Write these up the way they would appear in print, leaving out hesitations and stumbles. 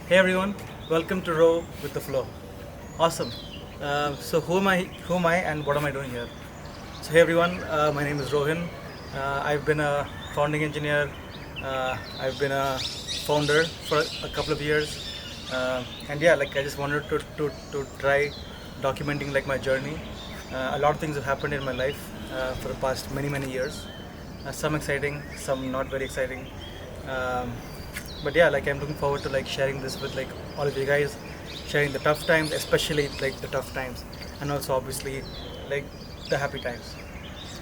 Hey everyone, welcome to Row with the Flow. Awesome. So who am I, and what am I doing here? So hey everyone, my name is Rohin. I've been a founding engineer. I've been a founder for a couple of years, and yeah, like I just wanted to try documenting like my journey. A lot of things have happened in my life for the past many years. Some exciting, some not very exciting. Um, but yeah, like I'm looking forward to like sharing this with like all of you guys, sharing the tough times, especially like the tough times, and also obviously like the happy times.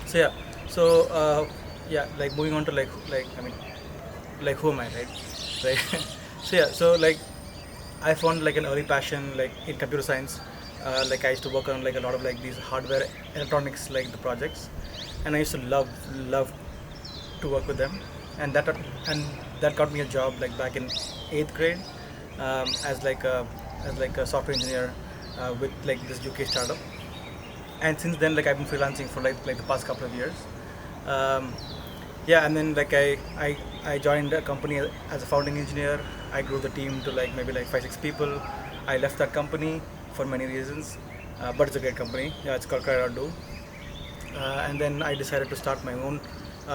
So yeah, so yeah, like moving on to like I mean like who am I, right? So yeah, so like I found like an early passion like in computer science. Like I used to work on like a lot of like these hardware electronics like the projects, and I used to love to work with them, and that got me a job like back in eighth grade as like a software engineer with like this UK startup. And since then like I've been freelancing for like the past couple of years. um, yeah, and then like I joined a company as a founding engineer. I grew the team to like maybe like 5 6 people. I left that company for many reasons, but it's a great company. Yeah, it's called Credado. And then I decided to start my own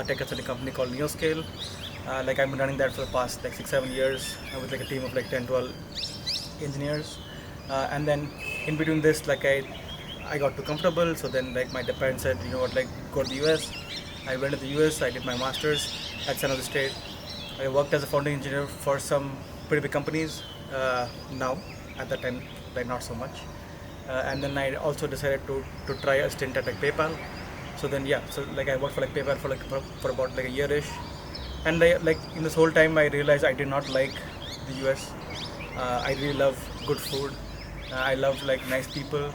tech consulting company called Neoscale. Like I've been running that for the past like 6 7 years with like a team of like 10 12 engineers. And then in between this, like I got too comfortable. So then like my parents said, you know what, like go to the US. I went to the US. I did my masters at San Jose State. I worked as a founding engineer for some pretty big companies. Now, at that time, like not so much. And then I also decided to try a stint at like PayPal. So then yeah, so like I worked for like PayPal for about like a yearish, and like in this whole time I realized I did not like the US. I really love good food. I love like nice people,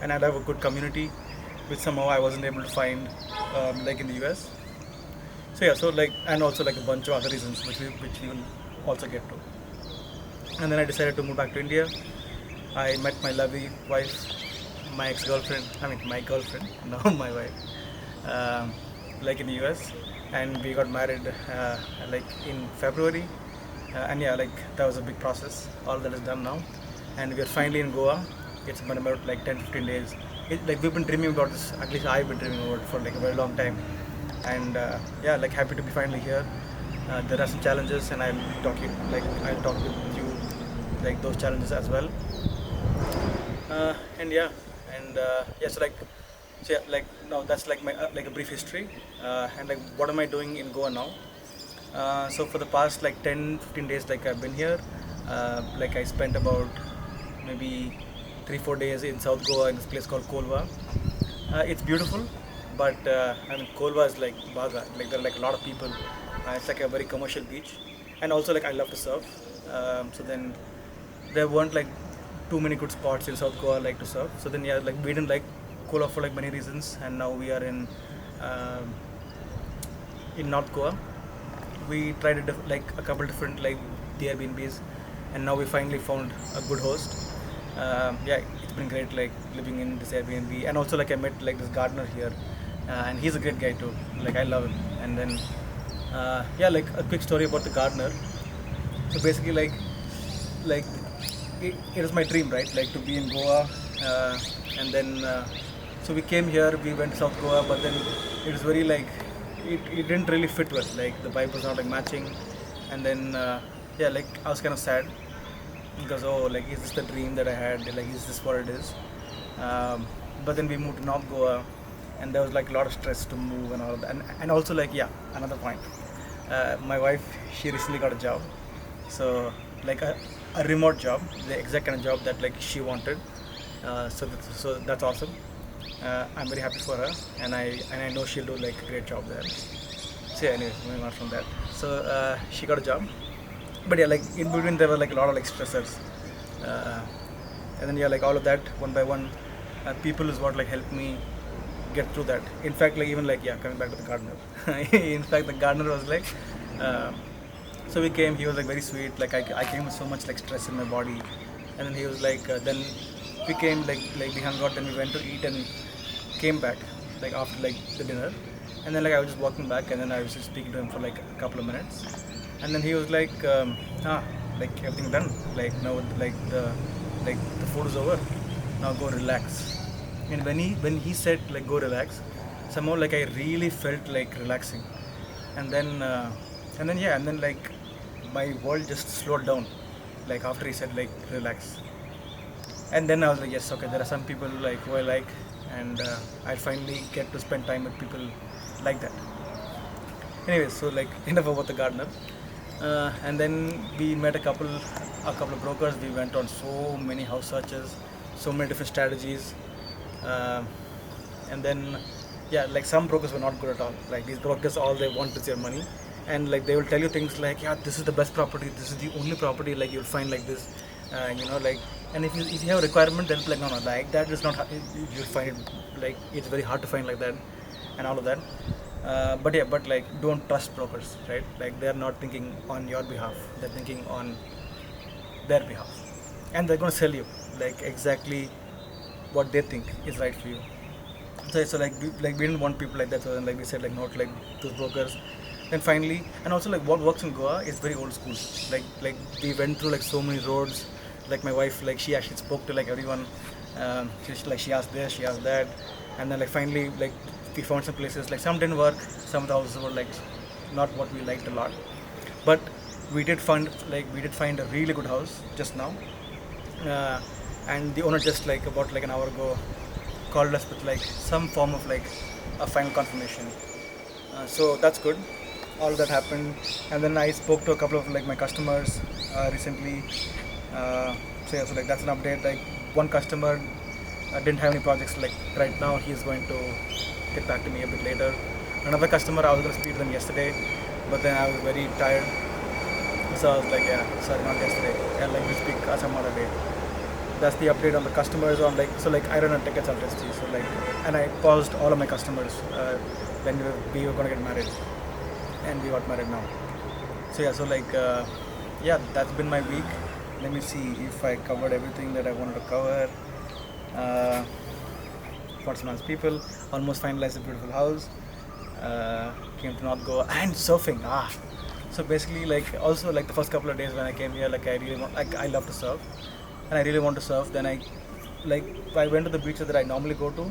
and I love a good community, which somehow I wasn't able to find like in the US. So yeah, so like and also like a bunch of other reasons which we will also get to. And then I decided to move back to India. I met my lovely wife, my ex-girlfriend. I mean, my girlfriend, now my wife, like in the US, and we got married like in February. And yeah, like that was a big process. All that is done now, and we are finally in Goa. It's been about like 10 15 days. Like we've been dreaming about this. At least I've been dreaming about it for like a very long time, and yeah, like happy to be finally here. There are some challenges, and I'll talk with you like those challenges as well. And yeah, and yeah, so yeah, like now that's like my like a brief history, and like what am I doing in Goa now? So for the past like 10 15 days, like I've been here. Like I spent about maybe 3 4 days in South Goa in this place called Kolva. It's beautiful, but I mean Kolva is like Baga. Like there are like a lot of people. It's like a very commercial beach, and also like I love to surf. So then there weren't like too many good spots in South Goa like to surf. So then yeah, like we didn't like Goa for like many reasons, and now we are um, in North Goa. We tried like a couple different like the Airbnbs, and now we finally found a good host. Yeah, it's been great like living in this Airbnb, and also like I met like this gardener here, and he's a great guy too. Like I love him. And then yeah, like a quick story about the gardener. So basically like it was my dream, right? Like to be in Goa, and then so we came here. We went to South Goa, but then it was very like it didn't really fit well. Like the vibe was not like matching, and then yeah, like I was kind of sad because oh, like is this the dream that I had? Like is this what it is? But then we moved to North Goa, and there was like a lot of stress to move and all of that. And also like yeah, another point. My wife, she recently got a job, so like a remote job, the exact kind of job that like she wanted. So that's awesome. I'm very happy for her, and I know she'll do like a great job there. So yeah, anyways, moving on from that. So she got a job, but yeah, like in between there were like a lot of like stressors, uh, and then yeah, like all of that one by one, people is what like helped me get through that. In fact, like even like yeah, coming back to the gardener. In fact, the gardener was like. Uh, so we came. He was like very sweet. Like I came with so much like stress in my body, and then he was like. Then we came like we hung out. Then we went to eat and came back like after like the dinner, and then like I was just walking back, and then I was just speaking to him for like a couple of minutes, and then he was like, ah, like everything done. Like now, the food is over. Now go relax. And when he said like go relax, somehow like I really felt like relaxing. And then like my world just slowed down. Like after he said like relax, and then I was like, yes, okay, there are some people like who I like, and I finally get to spend time with people like that. Anyways, so like enough about the gardener. And then we met a couple of brokers. We went on so many house searches, so many different strategies. Um and then yeah, like some brokers were not good at all. Like these brokers, all they want is your money, and like they will tell you things like, yeah, this is the best property, this is the only property like you'll find like this, like. And if you have a requirement, they'll be like, no, no, like that is not how you'll find it. Like it's very hard to find like that, and all of that. But yeah, but like don't trust brokers, right? Like they're not thinking on your behalf, they're thinking on their behalf, and they're going to sell you like exactly what they think is right for you. So like we didn't want people like that, so then like we said like not like those brokers. Then finally, and also like what works in Goa is very old school. Like we went through like so many roads. Like my wife, like she actually spoke to like everyone. She asked this, she asked that, and then like finally like we found some places. Like some didn't work, some of the houses were like not what we liked a lot, but we did find a really good house just now. uh, and the owner just like about like an hour ago called us with like some form of like a final confirmation. So that's good. All that happened, and then I spoke to a couple of like my customers recently. So yeah, so like that's an update. Like one customer didn't have any projects like right now. He's going to get back to me a bit later. Another customer, I was going to speak to them yesterday, but then I was very tired, so I was like, yeah, sorry, not yesterday. And like we speak some other day. That's the update on the customers. On like, so like I run a tech consultancy, so like, and I paused all of my customers when we were going to get married, and we got married now. So yeah, so like yeah, that's been my week. Let me see if I covered everything that I wanted to cover. uh, got some nice people, almost finalized a beautiful house, came to North Goa, and surfing. So basically like also like the first couple of days when I came here, like I really want, like I love to surf, and I really want to surf. Then I went to the beaches that I normally go to,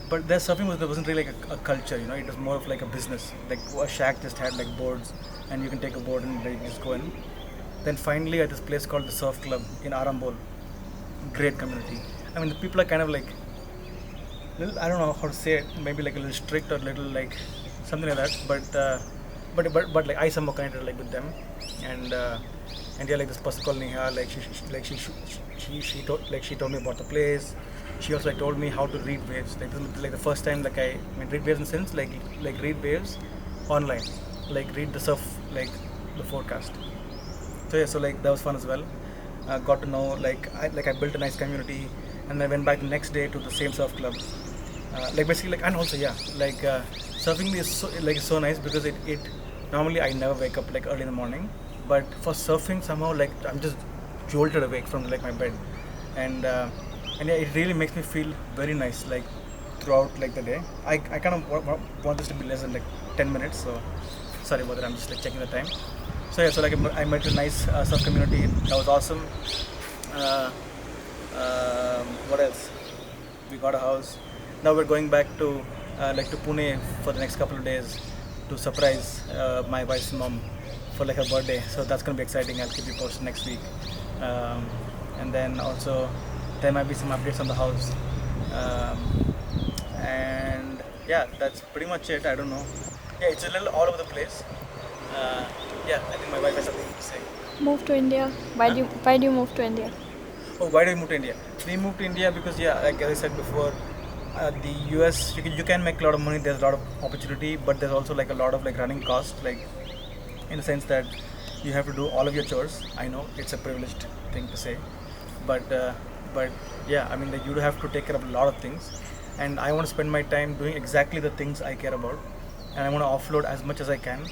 but there wasn't really like a culture, it was more of like a business. Like a shack just had like boards, and you can take a board and like just go in. Then finally at this place called the Surf Club in Arambol, great community. I mean the people are kind of like little, I don't know how to say it, maybe like a little strict or little like something like that. But like I somehow connected like with them, and yeah, like this person called Neha, like she told me about the place. She also like told me how to read waves. Like this is like the first time like I mean read waves in the sense like read waves online, like read the surf, like the forecast. So yeah, so like that was fun as well. Got to know like I built a nice community, and I went back the next day to the same surf club. Like basically like, and also yeah, like surfing is so nice because it normally I never wake up like early in the morning, but for surfing somehow like I'm just jolted awake from like my bed, and yeah, it really makes me feel very nice like throughout like the day. I kind of want this to be less than like 10 minutes, so sorry about that. I'm just like checking the time. So yeah, so like I met a nice surf community. That was awesome. Uh, what else? We got a house. Now we're going back to to Pune for the next couple of days to surprise my wife's mom for like her birthday. So that's gonna be exciting. I'll keep you posted next week. And then also there might be some updates on the house. And yeah, that's pretty much it. I don't know. Yeah, it's a little all over the place. Yeah, I think my wife has something to say. Move to India. Why do you move to India? Oh, why did we move to India? We moved to India because yeah, like as I said before, the US you can make a lot of money. There's a lot of opportunity, but there's also like a lot of like running costs, like in the sense that you have to do all of your chores. I know it's a privileged thing to say, but yeah, I mean like you have to take care of a lot of things, and I want to spend my time doing exactly the things I care about, and I want to offload as much as I can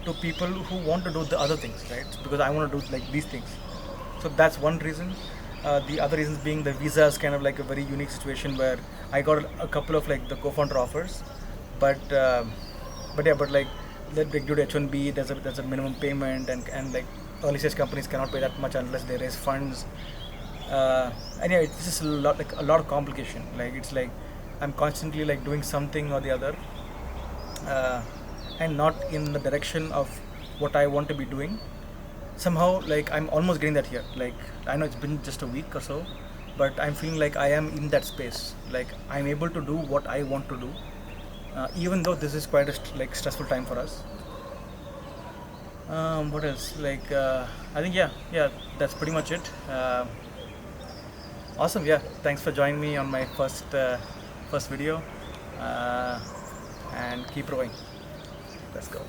to people who want to do the other things, right? Because I want to do like these things. So that's one reason. The other reasons being the visa is kind of like a very unique situation where I got a couple of like the co-founder offers, but yeah, but like due to H1B, there's a minimum payment, and like early stage companies cannot pay that much unless they raise funds. And yeah, it's just a lot of complication. Like it's like I'm constantly like doing something or the other, uh, and not in the direction of what I want to be doing. Somehow, like I'm almost getting that here. Like I know it's been just a week or so, but I'm feeling like I am in that space. Like I'm able to do what I want to do, even though this is quite a stressful time for us. What else? Like I think yeah, that's pretty much it. Awesome, yeah. Thanks for joining me on my first video, and keep rowing. Let's go.